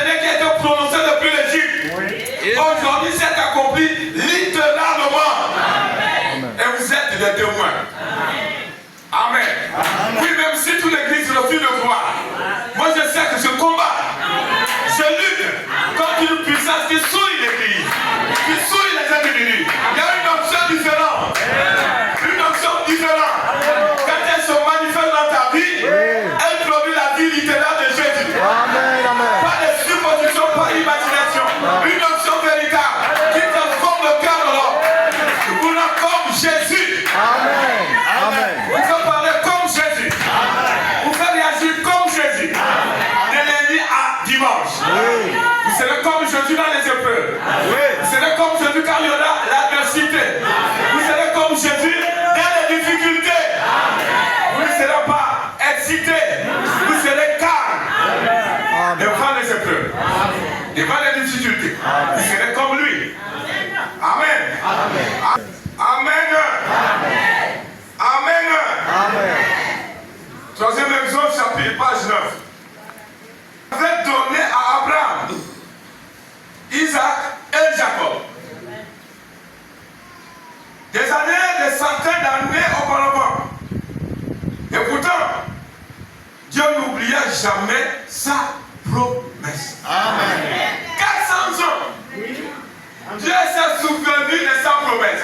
Seigneur qui a été prononcé depuis l'Égypte, aujourd'hui s'est accompli littéralement. Et vous êtes des témoins. Amen. Oui, même si toute l'église refuse de croire, moi je sais que je combats. Je lutte contre une puissance qui souille l'église, qui souille les individus. Il y a une option différente. Une option différente. Quand elle se manifeste dans ta vie, elle produit la vie littérale de Jésus. Pas de supposition, pas d'imagination. Une option véritable qui transforme le cœur de l'homme. Vous l'avez comme Jésus. Vous faites parler comme Jésus. Vous faites réagir comme Jésus. De lundi à dimanche. Vous serez comme Jésus dans les épreuves. Vous serez comme Jésus quand il y aura l'adversité. Vous serez comme Jésus dans les difficultés. Vous ne serez pas excité. Vous serez calme devant les épreuves, devant les difficultés. Vous serez comme lui. Amen. Amen. Amen. Troisième exemple, chapitre, page 9. Il avait donné à Abraham, Isaac et Jacob. Des années, des centaines d'années auparavant. Et pourtant, Dieu n'oublia jamais sa promesse. Amen. 400 ans. Dieu s'est souvenu de sa promesse.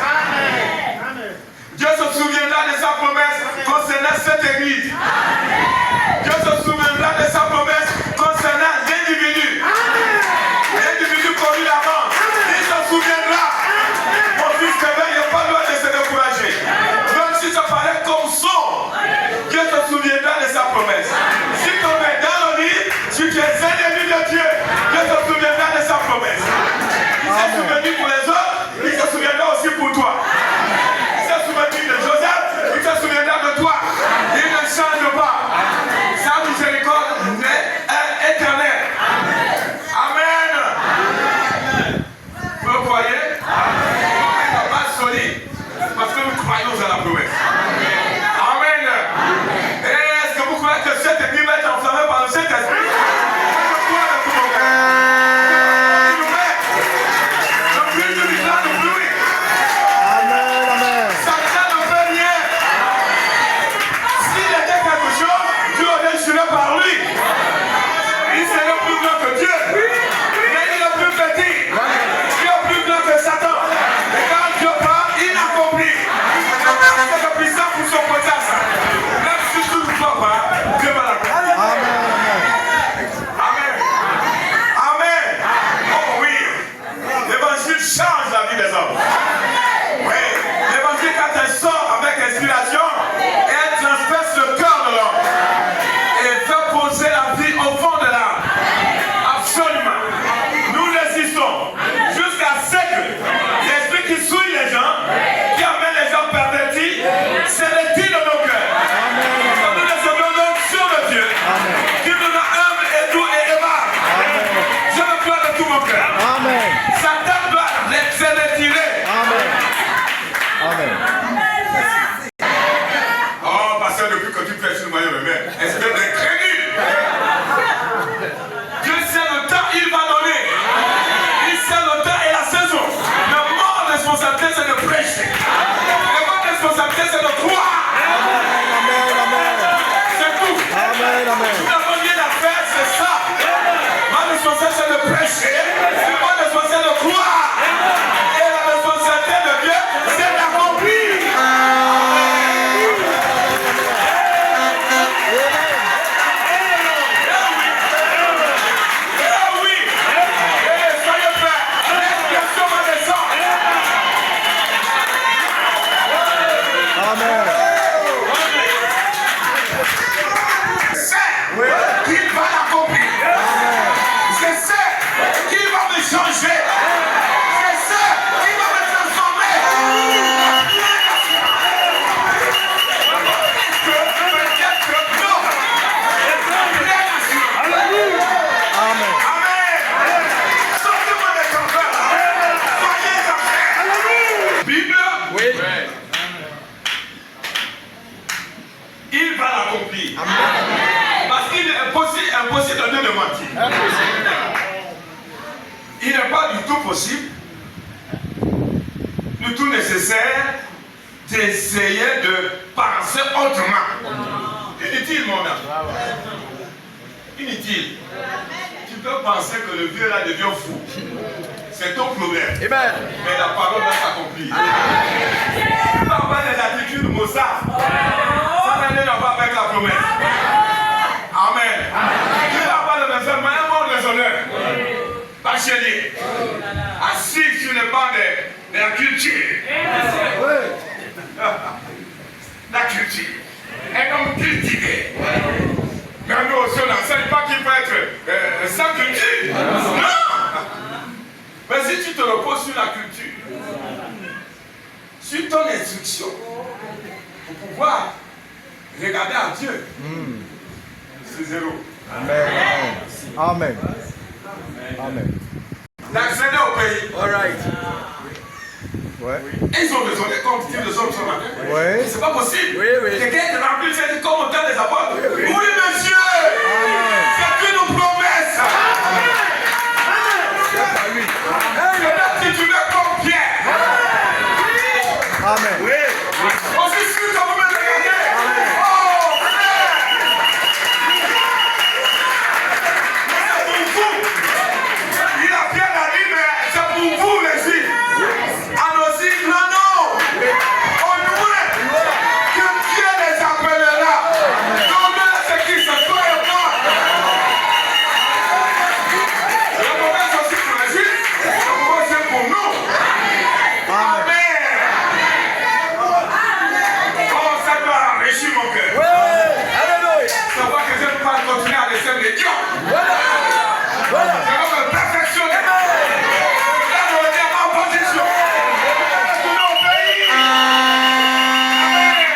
possible, le tout nécessaire d'essayer de penser autrement. Inutile, mon ami. Inutile. Tu peux penser que le vieux là devient fou. C'est ton problème. Mais la parole va s'accomplir. Tu peux avoir des attitudes maussades. Ça n'a rien à voir avec la promesse. Amen. Tu peux avoir le raisonnement, un bon raisonneur. Pas chéri. Assis sur le banc de la culture. La culture. Un homme cultivé. Mais nous aussi, on n'enseigne pas qu'il peut être sans culture. Non! Mais si tu te reposes sur la culture, sur ton instruction, pour pouvoir regarder à Dieu, c'est zéro. Amen. Amen. Amen. D'accéder au pays. All right. Ouais. Ils ont raisonné comme disent les hommes ce matin. Ouais. C'est pas possible. Oui, oui. Quelqu'un est rempli, c'est comme au temps des apôtres. Oui, monsieur. C'est une promesse. Maintenant, si tu veux comme Pierre. Amen. Oui. Aussi sûr que vous me regardez. Oh, c'est pour vous. Il a bien dit, mais c'est pour vous, les filles. Alors, si, non. On voulait que Dieu les appellera. Non, c'est qui, c'est toi et moi. La promesse aussi pour les filles. La promesse c'est pour nous. Amen. Oh, ça doit enrichir mon cœur. Savoir que je ne peux pas continuer à laisser les dieux. Je vais me perfectionner. Là, je vais dire en position. Retourner au pays. Amen.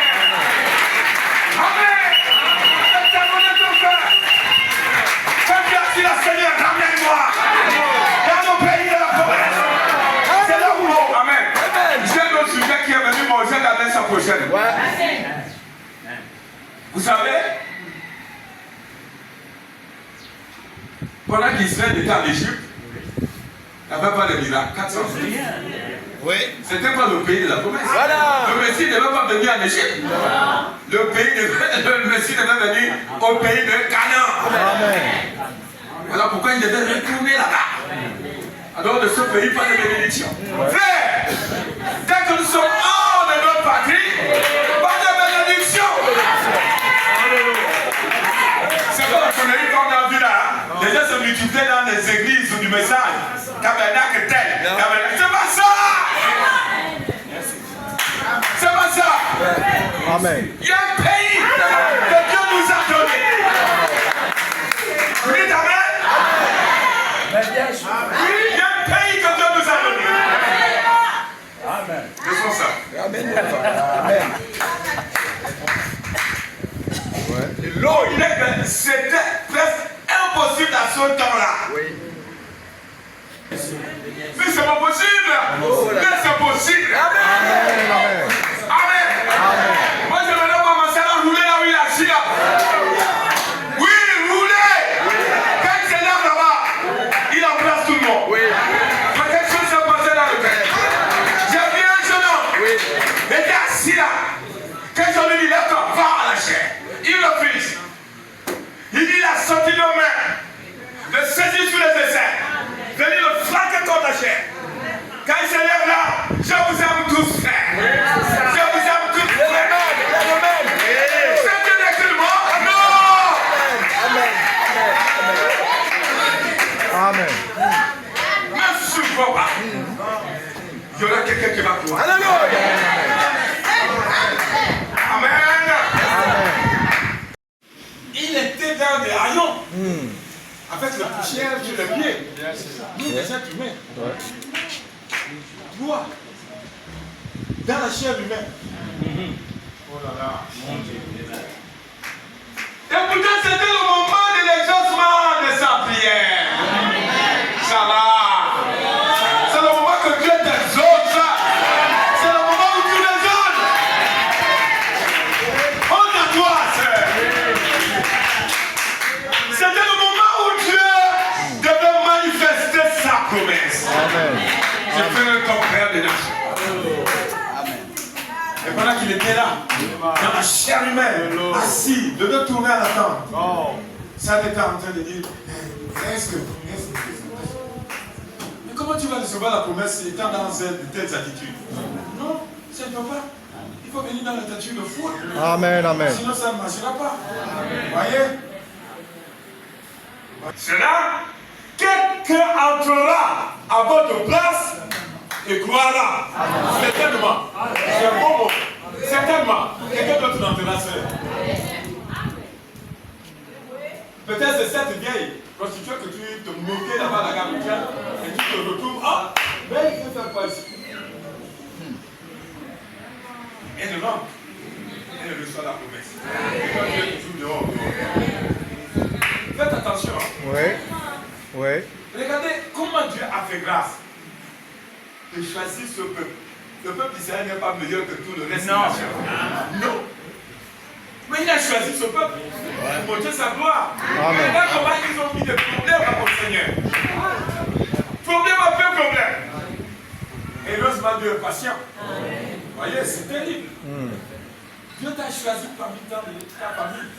Amen. Témoignez ton frère. Fais bien si la Seigneur ramène-moi. Dans nos pays de la promesse. C'est là où l'on. Amen. J'ai un autre sujet qui est venu, mais j'ai gardé sa prochaine. Vous savez, pendant qu'Israël était en Égypte, il n'y avait pas de miracle. 400 jours. Oui. C'était pas le pays de la promesse. Voilà. Le Messie ne devait pas venir en Égypte. Le Messie devait venir au pays de Canaan. Amen. Voilà pourquoi il devait retourner là-bas. Alors de ce pays, pas de bénédiction. Frère, dès que nous sommes hors de notre patrie, pas de bénédiction. C'est pas la connerie qu'on a vu là. Les gens se multiplient dans les églises du message. Tabernacle tel. C'est pas ça. C'est pas ça. Amen. Il y a un pays que Dieu nous a donné. Vous dites amen? Il y a un pays que Dieu nous a donné. Amen. Laissons ça. Amen. Amen. L'eau, c'était presque impossible à ce temps-là. Oui. Mais c'est pas possible. Mais c'est possible. Amen. Amen. Amen. Moi, je vais commencer à rouler là où il a assis là. Oui, rouler. Quand il s'énerve là-bas, il embrasse tout le monde. Oui. Mais quelque chose s'est passé dans le cœur. J'ai vu un jeune homme. Oui. Il était assis là. Quand je lui dis, lève-toi, va à la chair. Il refuse. Il dit, il a sorti nos mains. Le saisir sous les aisselles. Venir le flaquer contre la chair. Quand il s'élève là, je vous aime tous, frère. Je vous aime tous, frère. C'est Dieu n'est mort. Non. Amen. Ne souffre pas. Il y aura quelqu'un qui va pouvoir. Alléluia. Amen. Il était dans des haillons. Avec la poussière sur les pieds. Nous, des êtres humains. Toi, dans la chair humaine. Oh là là, mon Dieu. Et pourtant, c'était le moment de l'exaucement de sa prière. Ça va. C'est le moment que Dieu t'exauce. C'est le moment où tu les donnes. Honte à toi, sœur. C'était le moment où Dieu devait manifester sa promesse. Amen. Je ferai comme Père des nations. Et pendant qu'il était là, dans la chair humaine, assis, de deux tourner à la tente, ça était en train de dire, est-ce que... Mais comment tu vas recevoir la promesse étant dans de telles attitudes? Non, ça ne peut pas. Il faut venir dans l'attitude de foi. Amen, amen. Sinon ça ne marchera pas. Voyez? C'est là, quelqu'un entrera à votre place et croira. Certainement. C'est un bon mot. Certainement. Quelqu'un d'autre entrera seul. Peut-être c'est cette vieille prostituée que tu te moquais là-bas à la gare routière et tu te retrouves. Ah, mais il peut faire quoi ici? Elle rentre. Elle reçoit la promesse. Et quand Dieu est toujours dehors. Faites attention. Oui. Oui. Regardez comment Dieu a fait grâce de choisir ce peuple. Le peuple d'Israël n'est pas meilleur que tout le reste des nations. Non. Mais il a choisi ce peuple pour montrer sa gloire. Amen. Regarde comment ils ont mis des problèmes à mon Seigneur. Problème après problème. Et heureusement Dieu est patient. Vous voyez, c'est terrible. Dieu t'a choisi parmi ta famille.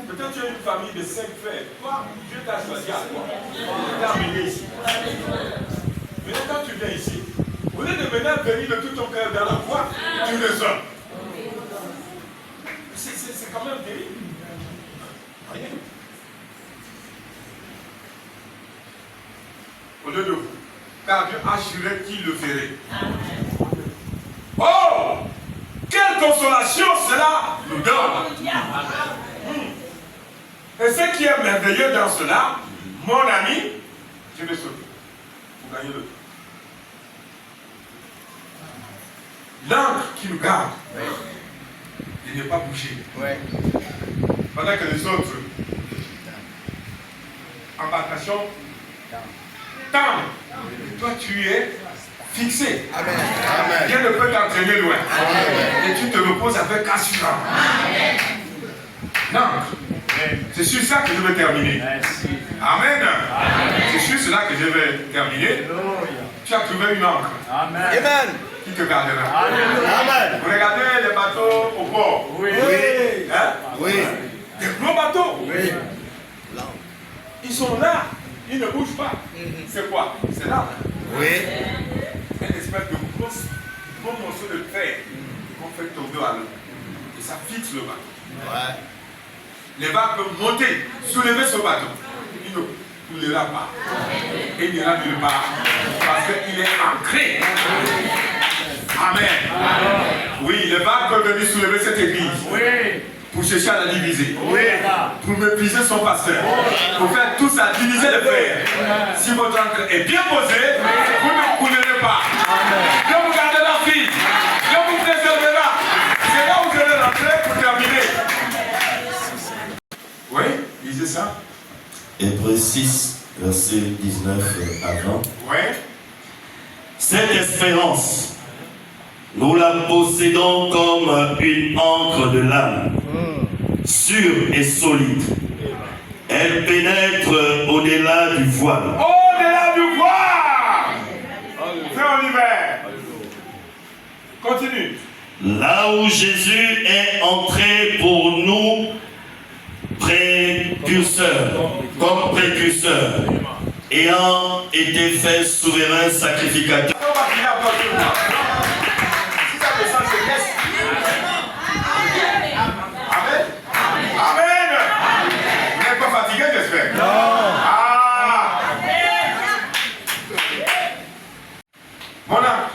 Peut-être tu as une famille de 5 frères. Toi, Dieu t'a choisi à toi. Il t'a amené ici. Mais quand tu viens ici, au lieu de venir de tout ton cœur dans la foi, tu le sors. C'est quand même terrible. Voyez? Au lieu de vous. Car Dieu a juré qu'il le ferait. Oh! Quelle consolation cela nous donne! Et ce qui est merveilleux dans cela, mon ami, je vais sauter pour gagner le temps. L'encre qui nous garde, il n'est pas bougé. Pendant que les autres embarcations tendent, toi tu es fixé. Amen. Dieu ne peut t'entraîner loin. Amen. Et tu te reposes avec assurance. L'encre. C'est sur ça que je vais terminer. Amen. C'est sur cela que je vais terminer. Tu as trouvé une encre. Amen. Qui te gardera. Amen. Vous regardez les bateaux au port. Oui. Hein? Oui. Des gros bateaux. Oui. Ils sont là. Ils ne bougent pas. C'est quoi? C'est là. Oui. Un espèce de gros morceau de fer qu'on fait tomber à l'eau. Et ça fixe le bateau. Ouais. Les vagues peuvent monter, soulever ce bateau. Il ne coulera pas. Et il n'ira nulle part. Parce qu'il est ancré. Amen. Oui, les vagues peuvent venir soulever cette église. Oui. Pour chercher à la diviser. Oui. Pour mépriser son pasteur. Pour faire tout ça, diviser les frères. Si votre encre est bien posée, vous ne coulerez pas. Dieu vous gardera la vie. Dieu vous préservera. C'est là où vous allez rentrer pour terminer. Oui, lisez ça. Hébreux 6, verset 19 à 20. Oui. Cette espérance, nous la possédons comme une encre de l'âme, sûre et solide. Elle pénètre au-delà du voile. Au-delà du voile. C'est l'hiver. Continue. Là où Jésus est entré pour nous, comme précurseur, ayant été fait souverain sacrificateur. On va finir encore tout le temps. Si ça descend, c'est yes. Amen. Amen. Vous n'êtes pas fatigué, j'espère? Non. Ah. Mon âme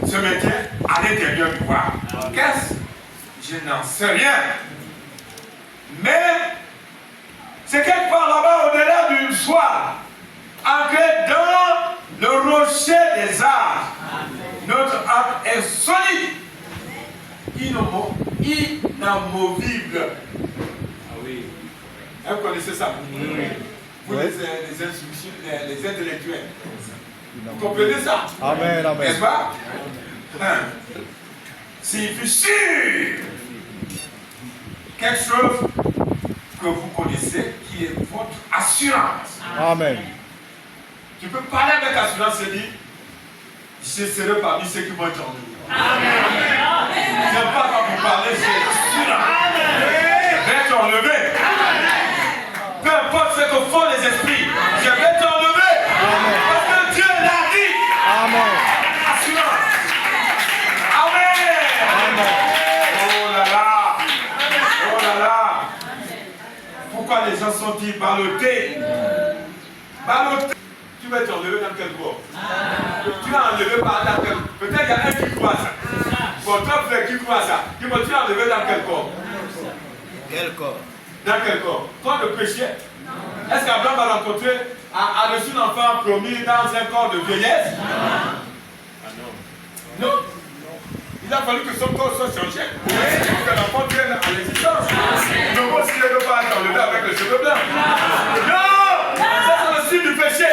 se mettait à l'intérieur du voile. Qu'est-ce? Je n'en sais rien. Mais c'est quelque part là-bas au-delà d'une foi, ancré dans le rocher des arbres. Notre âme est solide, inamovible. Ah oui. Vous connaissez ça? Vous Oui. les intellectuels. Vous comprenez ça? Amen, amen. N'est-ce pas? Signifie sûr. Quelque chose que vous connaissez qui est votre assurance. Amen. Tu peux parler avec assurance et dire, je serai parmi ceux qui vont être enlevés. Je n'aime pas quand vous parlez, c'est sûr. D'être enlevé. Peu importe ce que font les esprits, je vais être enlevé. Parce que Dieu l'a dit. Amen. Assurance. Amen. Oh là là. Oh là là. Pourquoi les gens sont-ils ballottés? Ballottés. Tu vas être enlevé dans quel corps? Tu vas enlever par dans quel... Peut-être qu'il y a un qui croit ça. Bon, toi, frère, qui croit ça? Dis-moi, tu vas enlevé dans quel corps? Quel corps? Dans quel corps? Corps de péché? Est-ce qu'Abraham a rencontré, a reçu un enfant promis dans un corps de vieillesse? Non. Il a fallu que son corps soit changé. Que l'enfant vienne à l'existence. Le mot s'il ne veut pas être enlevé avec les cheveux blancs. Non! Ça c'est le signe du péché.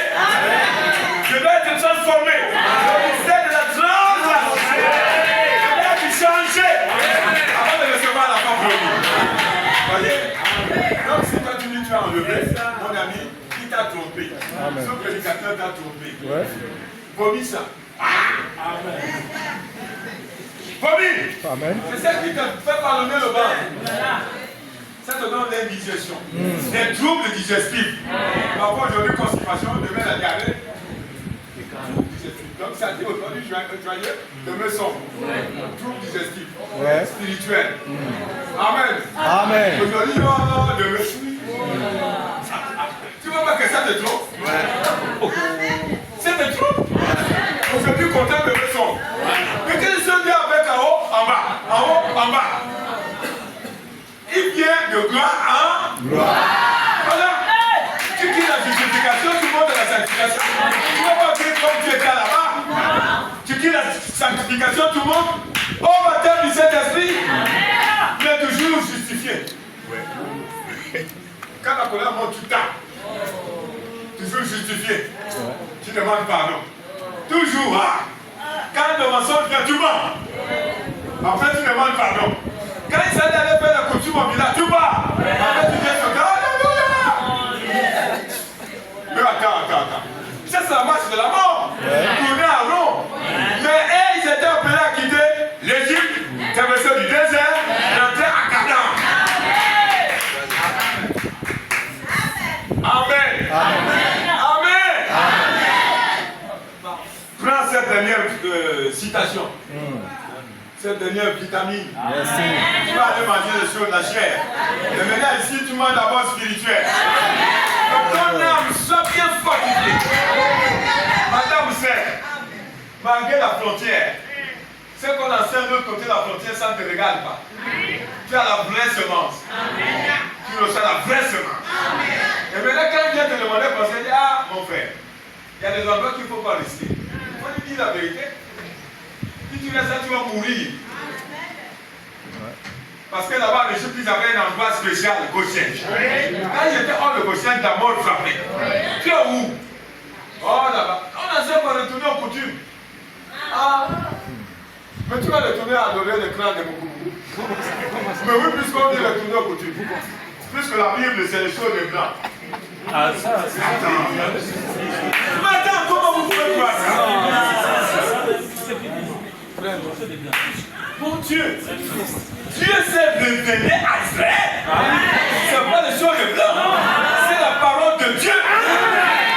Je dois être transformé. Le mystère de la transformation. Je dois être changé avant de recevoir l'enfant promis. Voyez? Donc si toi tu dis tu as enlevé, mon ami, qui t'a trompé? Son prédicateur t'a trompé. Ouais. Vomis ça. Amen. Vomis. Amen. C'est ça qui te fait pardonner le ventre. Ça te donne l'indigestion. Des troubles digestifs. Parfois aujourd'hui constipation, demain la diarrhée. Donc ça dit aujourd'hui joyeux, demain sombre. Troubles digestifs. Ouais. Spirituels. Amen. Amen. Aujourd'hui, demain. Tu vois pas que ça te trompe? Ça te trompe? Aujourd'hui content, demain sombre. Mais quel est ce Dieu avec en haut, en bas? En haut, en bas. Il vient de gloire en gloire. Voilà. Tu quittes la justification, tu montes à la sanctification. Tu ne vas pas dire comme tu étais là-bas. Tu quittes la sanctification, tu montes au baptême du Saint-Esprit. Mais toujours justifié. Quand la colère monte, tu tapes. Toujours justifié. Tu demandes pardon. Toujours. Quand le mensonge vient, tu mens. Après, tu demandes pardon. Quand il s'est allé faire la coutume au village, tu pars. Après, tu viens sur Alléluia. Mais attends. Ça, c'est la marche de la mort. Tourner à rond. Mais ils étaient appelés à quitter l'Égypte, traverser du désert, et entrer à Canaan. Amen. Amen. Prends cette dernière citation. Cette dernière vitamine. Merci. Tu vas aller manger les choses de la chair. Et maintenant ici, tu manges d'abord spirituel. Que ton âme soit bien fortifiée. Madame Hussein, malgré la frontière, ce qu'on enseigne de l'autre côté de la frontière, ça ne te regarde pas. Tu as la vraie semence. Tu reçois la vraie semence. Et maintenant, quand il vient te demander conseil, il dit, ah, mon frère, il y a des endroits qu'il ne faut pas rester. Il faut lui dire la vérité. Si tu restes là, tu vas mourir. Parce que là-bas, les gens, ils avaient un endroit spécial, Goshen. Quand j'étais hors de Goshen, la mort frappée. Tu es où? Oh, là-bas. On a sait pas retourner aux coutumes. Ah. Mais tu vas retourner à adorer le crâne de Mokoumou. Mais oui, puisqu'on dit retourner aux coutumes. Puisque la Bible, c'est les choses de blanc. Ah, ça, c'est ça. Mais attends, comment vous pouvez voir ça? Mon Dieu, Dieu s'est révélé à Israël. Ce n'est pas les choses de blanc. C'est la parole de Dieu.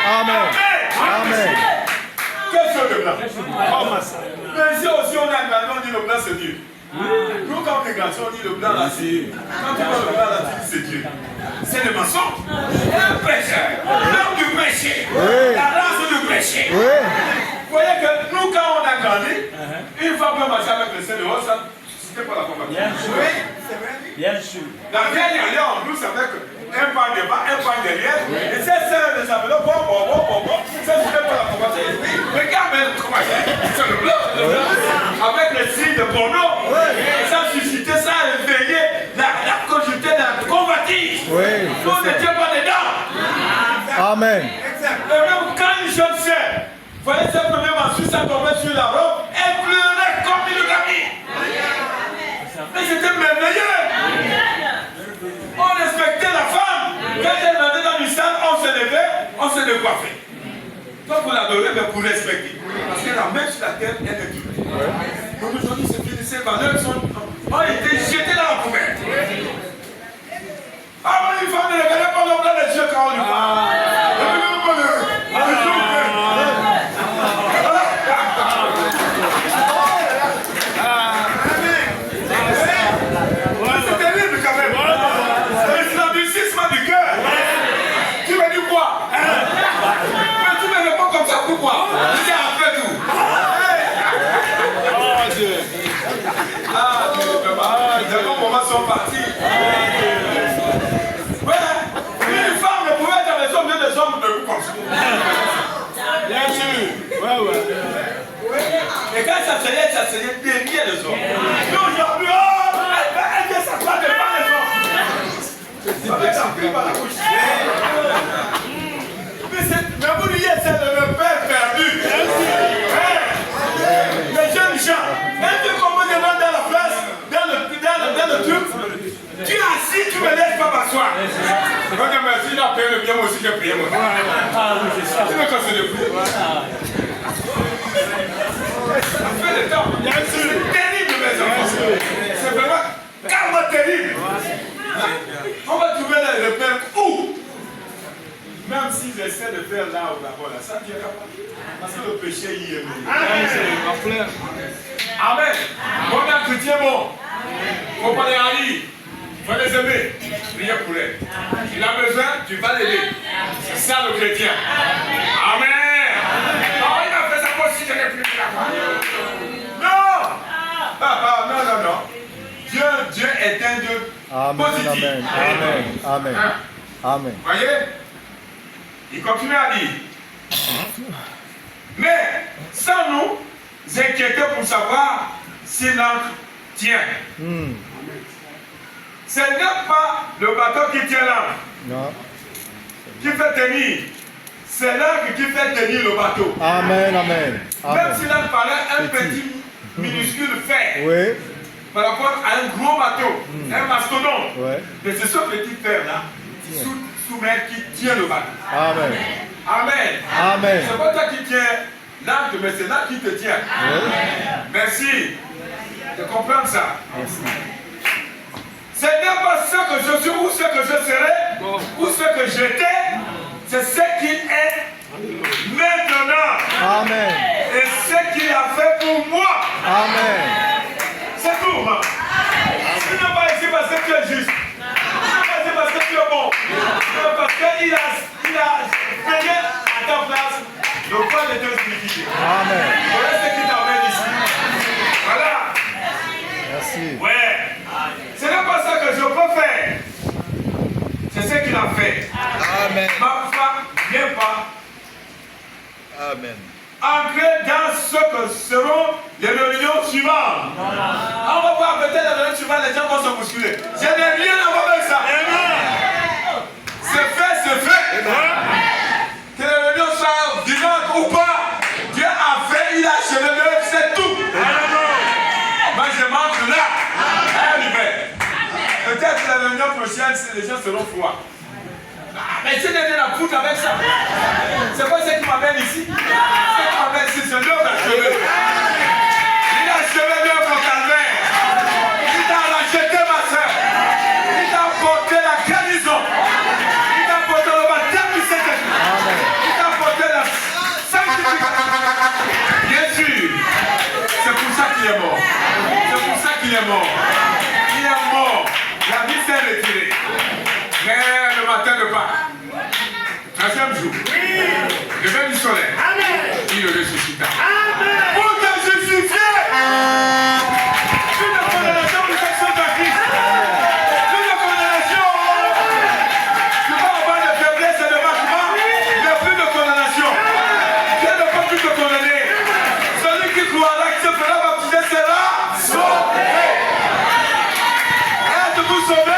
Amen. Amen. Quelle chose de blanc? Mais ici aussi, on a un on dit le blanc, c'est Dieu. Nous, quand on est grandi, on dit le blanc là, c'est Dieu. Quand tu vois le blanc là, tu dis c'est Dieu. C'est le mensonge. Le péché. L'homme du péché. La race du péché. Vous voyez que nous, quand on a grandi, une fois qu'on marchait avec le Seigneur, ça, c'était pas la conversion. Bien sûr. La vieille alliance, nous, c'est avec un pas devant, un pas derrière. Et ces sœurs de sa vélo, ça, c'était pas la conversion. Regarde, comment c'est le blanc. Avec le signe de porno. Ça suscitait, ça a éveillé la conjugité de la convoitise. Nous n'étions pas dedans. Amen. Et même quand une jeune sœur voyait cette première menstrues, ça tombait sur la robe, elle pleurait comme une gamine. Mais c'était merveilleux. On respectait la femme. Quand elle venait dans l'islam, on se levait, on se décoiffait. Toi, vous l'adorez, mais pour respecter. Parce que la main sur la terre, elle est dure. Donc aujourd'hui, c'est fini, ces valeurs ont été jetées dans la poubelle. Ah, mais une femme ne regardait pas dans les yeux quand on lui parle. C'est terrible quand même. C'est l'endurcissement du cœur. Tu me dis quoi? Mais tu me réponds comme ça, pourquoi? Tu dis après tout. Ah, les bons moments sont partis. Une femme ne pouvait être dans les hommes, des hommes debout comme ça. Bien sûr. Ouais. Et quand ça s'asseyait derrière les hommes. Mais aujourd'hui, elle vient s'asseoir devant les hommes. Avec sa pluie par la bouche. Mais vous lui êtes le père perdu. Les jeunes gens, un peu comme vous demandez dans la place, dans le truc, tu es assis, tu ne me laisses pas m'asseoir. Regarde, merci, il a payé le bien, moi aussi j'ai payé moi. Ah oui, c'est ça. Tu me casses le prix. Ça fait le temps. C'est terrible, mes enfants. C'est vraiment carrément terrible. On va trouver les repères où? Même s'ils essaient de faire là ou là-bas, là, ça ne viendra pas. Parce que le péché y est venu. Amen. Bon, un chrétien bon. Il ne faut pas les haïr. Il faut les aimer. Priez pour eux. Il a besoin, tu vas l'aider. C'est ça le chrétien. Amen. Oh, il a fait ça pour si je n'ai plus de la foi. Non. Non. Dieu est un Dieu positif. Amen. Voyez? Il continue à dire. Mais sans nous inquiéter pour savoir si l'encre tient. Ce n'est pas le bateau qui tient l'encre. Non. Qui fait tenir. C'est l'encre qui fait tenir le bateau. Amen. Même si l'encre paraît un petit minuscule fer. Oui. Par rapport à un gros bateau, un mastodonte. Ouais. Mais c'est ce petit fer-là, sous-mer, qui tient le bateau. Amen. C'est pas toi qui tiens l'encre, mais c'est là qui te tient. Merci de comprendre ça. Ce n'est pas ce que je suis ou ce que je serai ou ce que j'étais, c'est ce qu'il est maintenant. Amen. Et ce qu'il a fait pour moi. Amen. C'est tout, maman. Tu n'es pas ici parce que tu es juste. Tu n'es pas ici parce que tu es bon. C'est parce qu'il a payé à ta place le poids de Dieu unifié. Amen. Voilà ce qui t'amène ici. Voilà. Merci. Ouais. Ce n'est pas ça que je peux faire. C'est ce qu'il a fait. Amen. Ma femme vient pas Amen. entrer dans ce que seront les réunions suivantes. On va voir peut-être la réunion suivante, les gens vont se bousculer. Je n'ai rien à voir avec ça. C'est fait. Que les réunions soient vivantes ou pas, Dieu a fait, il a achevé l'œuvre, c'est tout. Moi je mange là. Peut-être la réunion prochaine, les gens seront froids. Mais tu n'as rien à foutre avec ça. C'est pas ce qui m'amène ici. Ce qui m'amène ici, c'est l'œuvre achevée. Il a achevé l'œuvre au calvaire. Il t'a racheté ma soeur. Il t'a apporté la guérison. Il t'a apporté le baptême du Saint-Esprit. Il t'a apporté la sanctification. Bien sûr. C'est pour ça qu'il est mort. C'est pour ça qu'il est mort. Il est mort. La vie s'est retirée. Mais le matin de Pâques, 13e jour, le vent du soleil, il le ressuscita. Pour te justifier, plus de condamnation pour section de Christ. Plus de condamnation. Tu vas avoir de faiblesse et de manquement, mais plus de condamnation. Dieu ne peut plus te condamner. Celui qui croira qui se fera baptiser sera sauvé. Êtes-vous sauvés?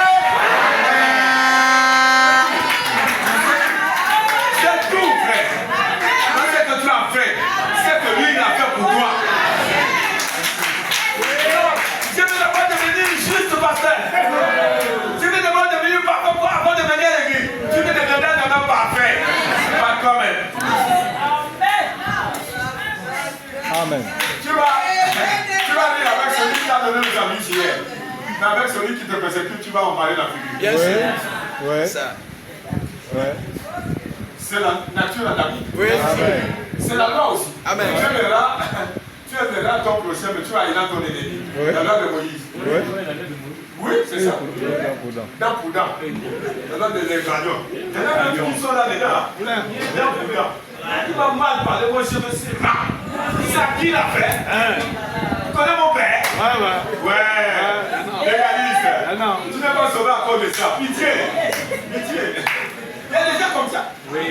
C'est que lui, il a hier. Mais avec celui qui te persécute, tu vas emballer la figure. Bien sûr. Ouais. Ça. Ouais. C'est la nature adamique. Oui. Amen. C'est la loi aussi. Amen. Tu aimeras ton prochain, mais tu vas aller dans ton ennemi. Oui. La loi de Moïse. Ouais. Oui, c'est ça. Dent pour dent. La loi des ingrédients. Il y en a même qui sont là dedans. Dent pour dent. Il m'a mal parlé, moi je me sais pas. C'est à qui l'a fait? Tu connais mon père? Ouais. Légaliste. Tu n'es pas sauvé à cause de ça. Pitié. Pitié. Il y a des gens comme ça. Oui.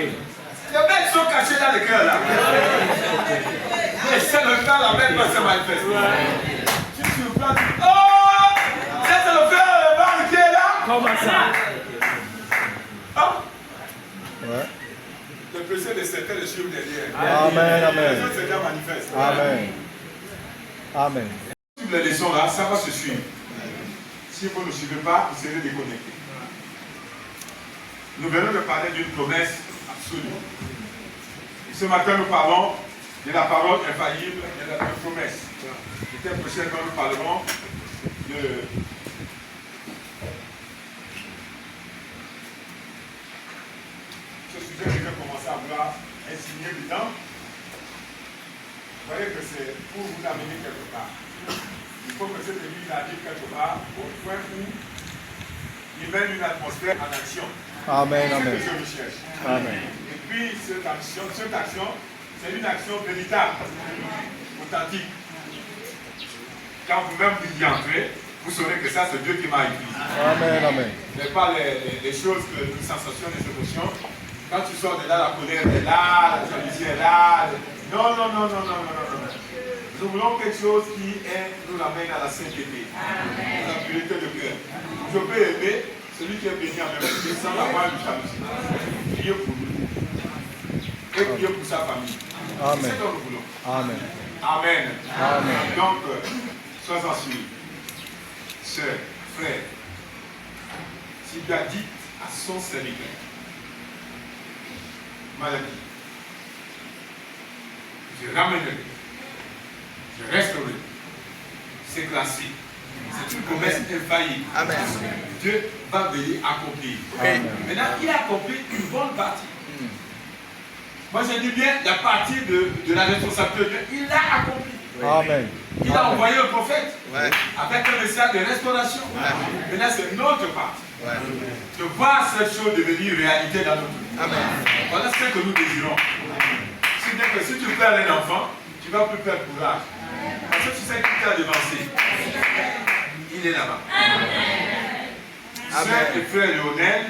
Les mecs sont cachés dans le cœur là. Et c'est le temps, la même va se manifester. Tu surprends. Oh! Ça c'est le frère Bar qui est là. Comment ça? Ah! Ouais. Le précieux de certains le suivent derrière. Amen, Les amen. autres c'est déjà manifeste. Amen. Amen. Suivre les leçons là, ça va se suivre. Si vous ne suivez pas, vous serez déconnectés. Nous venons de parler d'une promesse absolue. Et ce matin, nous parlons de la parole infaillible et de la promesse. L'été prochain, quand nous parlerons de ce sujet que j'ai commencé à vouloir insigner dedans. Vous voyez que c'est pour vous amener quelque part. Il faut que cette église arrive quelque part au point où il mène une atmosphère en action. Amen, C'est ce amen. que je recherche. Amen. Et puis cette action, c'est une action véritable, authentique. Quand vous-même vous y entrez, vous saurez que ça c'est Dieu qui m'a écrit. Amen, amen. Ce n'est pas les choses, les sensations, les émotions. Quand tu sors de là, la colère est là, la jalousie est là. Non, non, non, non, non, non, non, non. Nous voulons quelque chose qui nous ramène à la sainteté, à la pureté de cœur. Je peux aimer celui qui est béni en même temps, sans avoir une jalousie. Priez pour lui. Et priez pour sa famille. Amen. C'est ce que nous voulons. Amen. Amen. Amen. Donc, sois-en sûr. Sœur, frère, si tu as dit à son serviteur, maladie, je ramènerai, je resterai, c'est classé. C'est une promesse infaillible. Amen. Dieu va venir accomplir. Amen. Maintenant, il a accompli une bonne partie. Moi, je dis bien la partie de la responsabilité. Il l'a accompli. Amen. Il a envoyé le prophète Ouais. avec un message de restauration. Maintenant, c'est notre partie. Ouais. De voir cette chose devenir réalité dans notre vie. Amen. Voilà ce que nous désirons. C'est-à-dire que si tu perds un enfant, tu ne vas plus perdre courage. Parce que tu sais qu'il t'a devancé. Il est là-bas. Sœur et frère Léonel,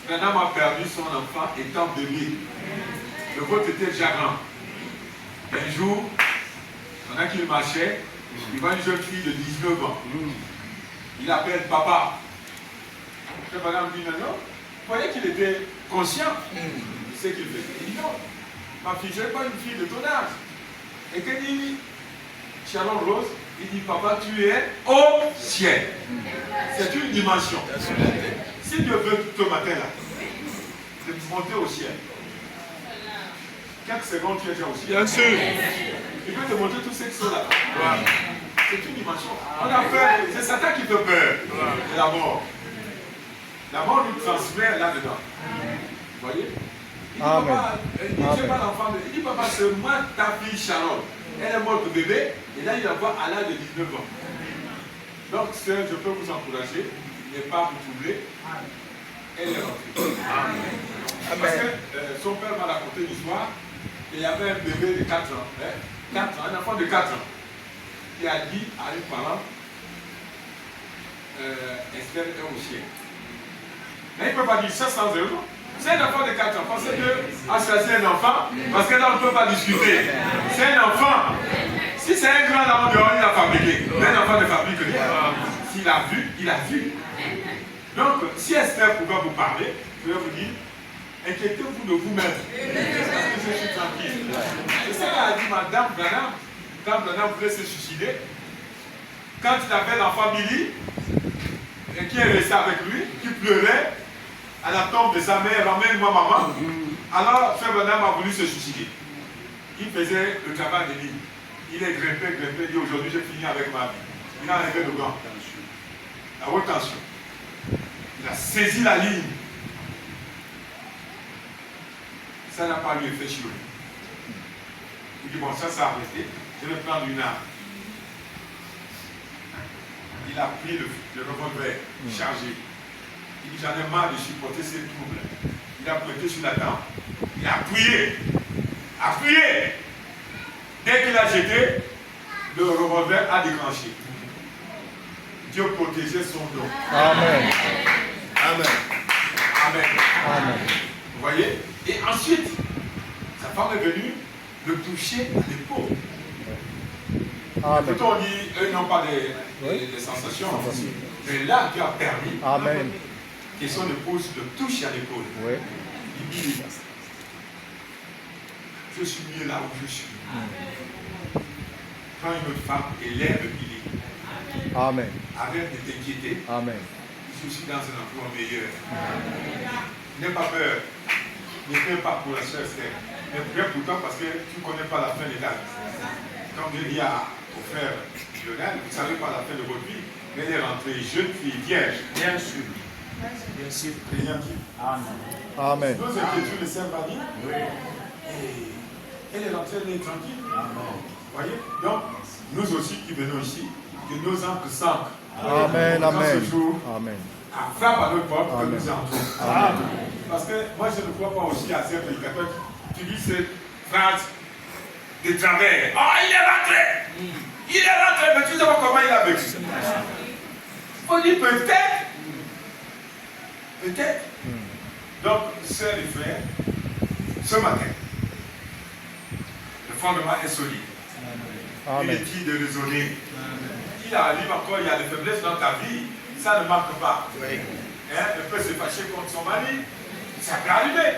un homme a perdu son enfant étant bébé. Le vôtre était déjà grand. Un jour, pendant qu'il marchait, il voit une jeune fille de 19 ans. Il appelle papa. Le madame dit non, non. Vous voyez qu'il était conscient de ce qu'il faisait. Il dit non, ma fille, je n'ai pas une fille de ton âge. Et que dit Sharon Rose? Il dit papa, tu es au ciel. C'est une dimension. Si Dieu veut ce matin-là, de monter au ciel, quelques secondes, tu es déjà au ciel. Bien sûr. Il peut te montrer tous ceux qui sont là. C'est une dimension. On a peur, c'est Satan qui fait peur de la mort. La mort nous transmet là-dedans. Vous voyez? Il dit, Amen. papa, il dit, j'ai pas d'enfant. Il dit, papa, c'est moi ta fille Charlotte. Elle est morte de bébé, et là il la voit à l'âge de 19 ans. Donc, sœur, je peux vous encourager, ne pas vous troubler. Elle est rentrée. Parce que son père m'a raconté une histoire. Il y avait un bébé de 4 ans, 4 ans, un enfant de 4 ans, qui a dit à une parent, Esther est au ciel. Mais il ne peut pas dire ça sans raison. C'est un enfant de 4 ans. Parce que Dieu a choisi un enfant, parce que là on ne peut pas discuter. C'est un enfant. Si c'est un grand enfant dehors, il a fabriqué. Mais un enfant ne fabrique rien. S'il a vu, il a vu. Donc, si Esther pouvait vous parler, je vais vous dire, inquiétez-vous de vous-même. Parce que je suis tranquille. C'est ça qu'a dit Madame Branham. Quand Branham voulait se suicider, quand il avait l'enfant Billy, et qui est resté avec lui, qui pleurait à la tombe de sa mère, ramène-moi maman. Alors, Frère Branham a voulu se suicider. Il faisait le travail de l'île. Il est grimpé, il dit aujourd'hui je finis avec ma vie. Il a enlevé le gant. La haute tension. Il a saisi la ligne. Ça n'a pas eu effet sur lui. Il dit, bon, ça a arrêté. Je vais prendre une arme. Il a pris le revolver chargé. Il dit, j'en ai marre de supporter ces troubles. Il a prêté sur la table. Il a appuyé. Appuyé. Dès qu'il a jeté, le revolver a déclenché. Dieu protégeait son dos. Amen. Amen. Amen. Amen. Vous voyez? Et ensuite, sa femme est venue le toucher à l'épaule. Amen. Plutôt on dit, eux n'ont pas des sensations. Mais là, Dieu a permis Amen. que son épouse le touche à l'épaule. Oui. Il dit, je suis mieux là où je suis. Prends une autre femme et lève le pilier. Amen. Arrête de t'inquiéter. Amen. Je suis dans un emploi meilleur. N'aie pas peur. Ne prie pas pour la soeur Esther. Mais prie pour toi parce que tu ne connais pas la fin de ta vie. Comme Dieu dit au frère Lionel, vous ne savez pas la fin de votre vie. Mais elle est rentrée jeune fille, vierge. Bien sûr. Bien sûr. Craignant Dieu. Amen. Amen. Nos inquiétudes, les sœurs Marie, Oui. elle est rentrée, elle est tranquille. Amen. Vous voyez? Donc, nous aussi qui venons ici, que nos âmes s'ancrent. Amen. Dans Amen. ce jour, Amen. à frappe à notre porte, que Amen. nous entrons. Amen. Parce que moi, je ne crois pas aussi à ces prédicateurs qui disent cette phrase de travers. Oh, il est rentré! Il est rentré, mais tu sais pas comment il a vécu. Il faut dire peut-être. Peut-être. Donc, sœurs et frères, ce matin, le fondement est solide. Il Amen. est dit de raisonner. Il arrive encore, il y a des faiblesses dans ta vie, ça ne marque pas. Hein, elle peut se fâcher contre son mari, ça peut arriver.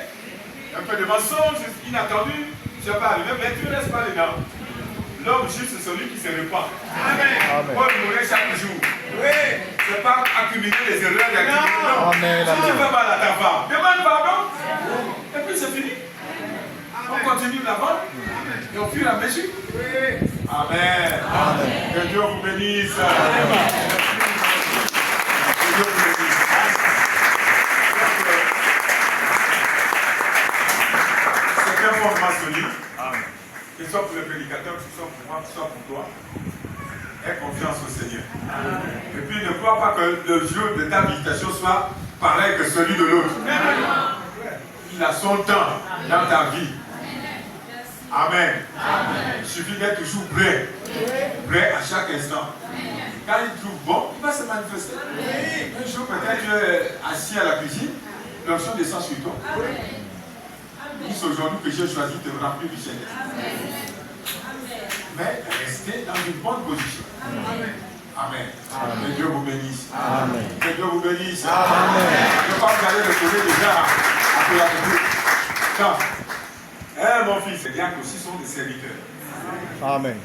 Un peu de mensonge inattendu, ça peut arriver, mais tu ne restes pas dedans. L'homme juste, c'est celui qui se répand. Amen. Amen. Paul mourait chaque jour. Oui. C'est pas accumuler les erreurs et accumuler. Non. Amen. Si tu Amen. fais mal à ta femme, demande pardon. Et puis c'est fini. On continue l'avant. Et au fur et à mesure. Amen. Amen. Que Dieu vous bénisse. Que Dieu vous bénisse. C'est un fondement solide. Que ce soit pour le prédicateur, que ce soit pour moi, que ce soit pour toi. Aie confiance au Seigneur. Et puis ne crois pas que le jour de ta visitation soit pareil que celui de l'autre. Il a son temps dans ta vie. Amen. Il suffit d'être toujours prêt. Prêt à chaque instant. Quand il trouve bon, il va se manifester. Un jour, peut-être tu es assis à la cuisine, l'onction descend sur toi. C'est aujourd'hui que j'ai choisi de te remplir du Seigneur. Mais restez dans une bonne position. Amen. Que Dieu vous bénisse. Amen. Que Dieu vous bénisse. Amen. Je ne vais pas vous aller le connaître déjà après la vidéo. Quand mon fils, les diacres aussi sont des serviteurs. Amen.